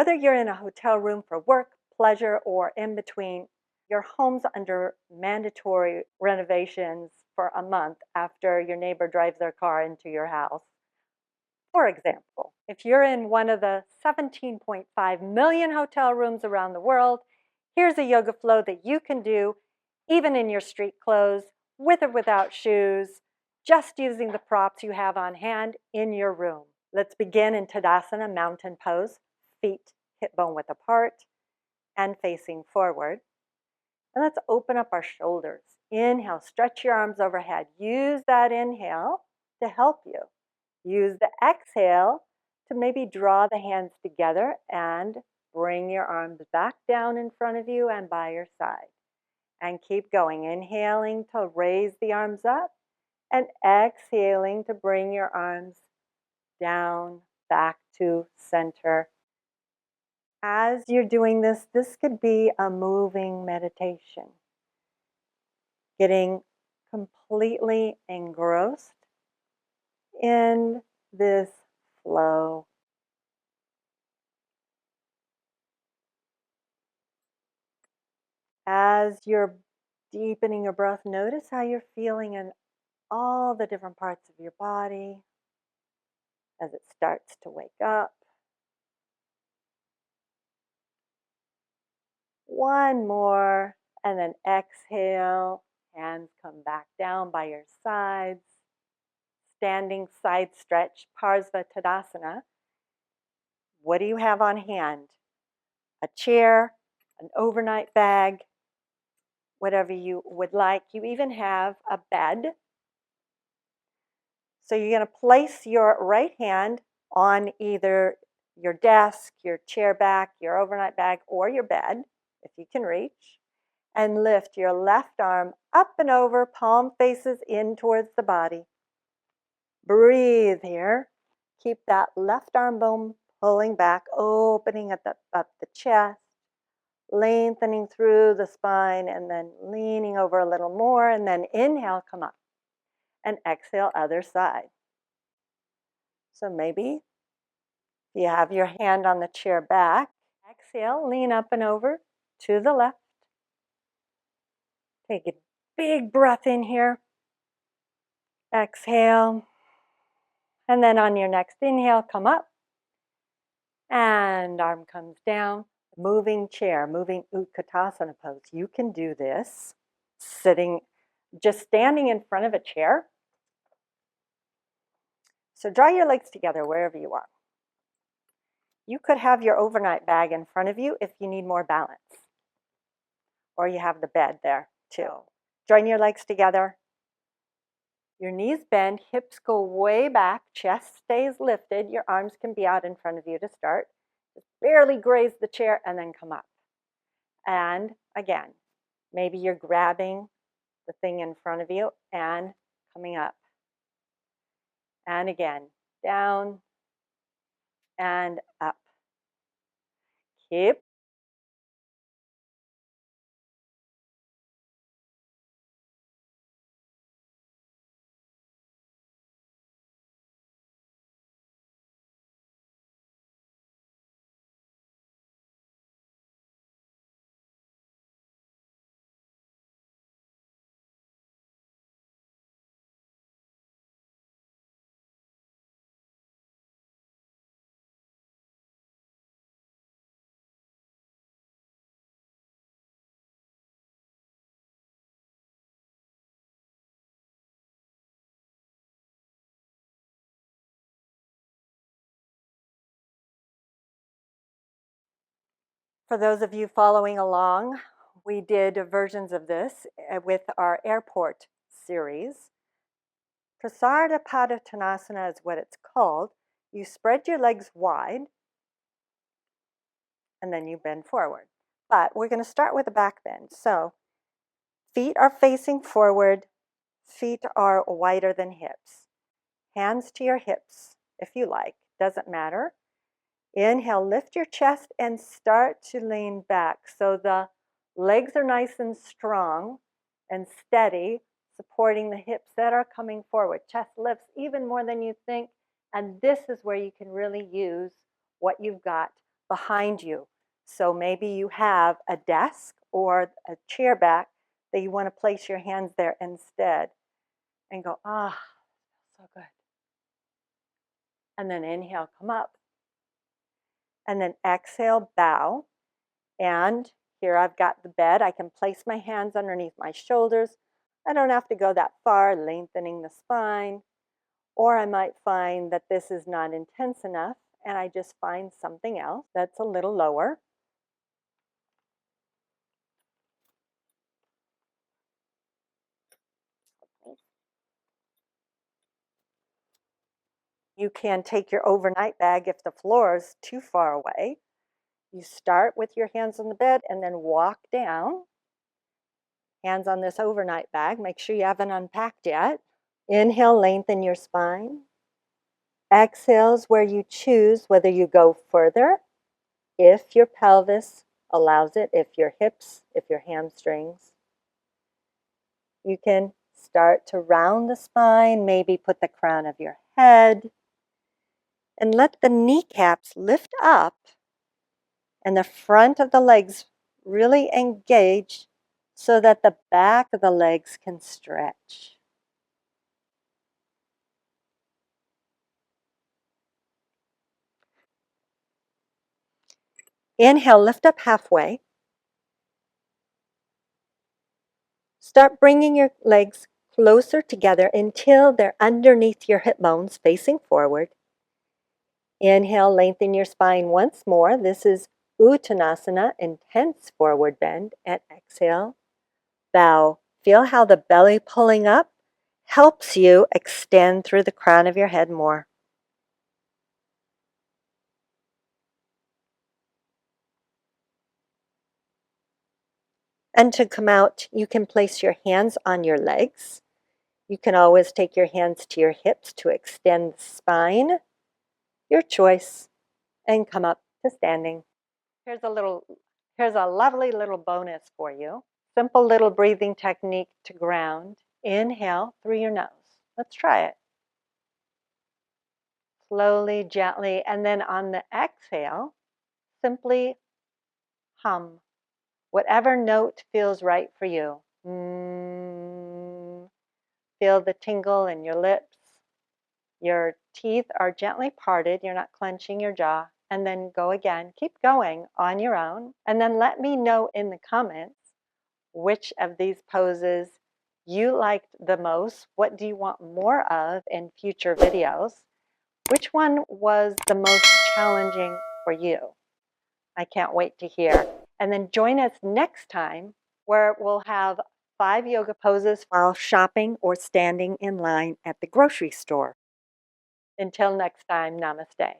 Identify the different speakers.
Speaker 1: Whether you're in a hotel room for work, pleasure, or in between, your home's under mandatory renovations for a month after your neighbor drives their car into your house. For example, if you're in one of the 17.5 million hotel rooms around the world, here's a yoga flow that you can do even in your street clothes, with or without shoes, just using the props you have on hand in your room. Let's begin in Tadasana, mountain pose, feet hip bone width apart and facing forward. And let's open up our shoulders. Inhale, stretch your arms overhead. Use that inhale to help you. Use the exhale to maybe draw the hands together and bring your arms back down in front of you and by your side. And keep going, inhaling to raise the arms up and exhaling to bring your arms down, back to center. As you're doing this, this could be a moving meditation. Getting completely engrossed in this flow. As you're deepening your breath, notice how you're feeling in all the different parts of your body as it starts to wake up. One more, and then exhale. Hands come back down by your sides. Standing side stretch, Parsva Tadasana. What do you have on hand? A chair, an overnight bag, whatever you would like. You even have a bed. So you're going to place your right hand on either your desk, your chair back, your overnight bag, or your bed, if you can reach, and lift your left arm up and over, palm faces in towards the body. Breathe here. Keep that left arm bone pulling back, opening up the chest, lengthening through the spine, and then leaning over a little more, and then inhale, come up, and exhale, other side. So maybe you have your hand on the chair back. Exhale, lean up and over to the left. Take a big breath in here. Exhale. And then on your next inhale, come up. And arm comes down. Moving chair, moving Utkatasana pose. You can do this sitting, just standing in front of a chair. So draw your legs together wherever you are. You could have your overnight bag in front of you if you need more balance. Or you have the bed there too. Join your legs together. Your knees bend, hips go way back, chest stays lifted. Your arms can be out in front of you to start. Just barely graze the chair and then come up. And again, maybe you're grabbing the thing in front of you and coming up. And again, down and up. Keep. For those of you following along, we did versions of this with our airport series. Prasarada Padottanasana is what it's called. You spread your legs wide and then you bend forward. But we're going to start with a back bend. So feet are facing forward, feet are wider than hips. Hands to your hips if you like, doesn't matter. Inhale, lift your chest and start to lean back. So the legs are nice and strong and steady, supporting the hips that are coming forward. Chest lifts even more than you think. And this is where you can really use what you've got behind you. So maybe you have a desk or a chair back that you want to place your hands there instead and go, ah, so good. And then inhale, come up. And then exhale, bow. And here I've got the bed. I can place my hands underneath my shoulders. I don't have to go that far, lengthening the spine. Or I might find that this is not intense enough and I just find something else that's a little lower. You can take your overnight bag if the floor is too far away. You start with your hands on the bed and then walk down. Hands on this overnight bag. Make sure you haven't unpacked yet. Inhale, lengthen your spine. Exhales where you choose whether you go further, if your pelvis allows it, if your hips, if your hamstrings. You can start to round the spine, maybe put the crown of your head, and let the kneecaps lift up and the front of the legs really engage so that the back of the legs can stretch. Inhale, lift up halfway. Start bringing your legs closer together until they're underneath your hip bones, facing forward. Inhale, lengthen your spine once more. This is Uttanasana, intense forward bend. And exhale, bow. Feel how the belly pulling up helps you extend through the crown of your head more. And to come out, you can place your hands on your legs. You can always take your hands to your hips to extend the spine. Your choice. And come up to standing. Here's a lovely little bonus for you. Simple little breathing technique to ground. Inhale through your nose. Let's try it. Slowly, gently, and then on the exhale, simply hum. Whatever note feels right for you. Feel the tingle in your lips. Your teeth are gently parted. You're not clenching your jaw. And then go again. Keep going on your own. And then let me know in the comments which of these poses you liked the most. What do you want more of in future videos? Which one was the most challenging for you? I can't wait to hear. And then join us next time where we'll have 5 yoga poses while shopping or standing in line at the grocery store. Until next time, namaste.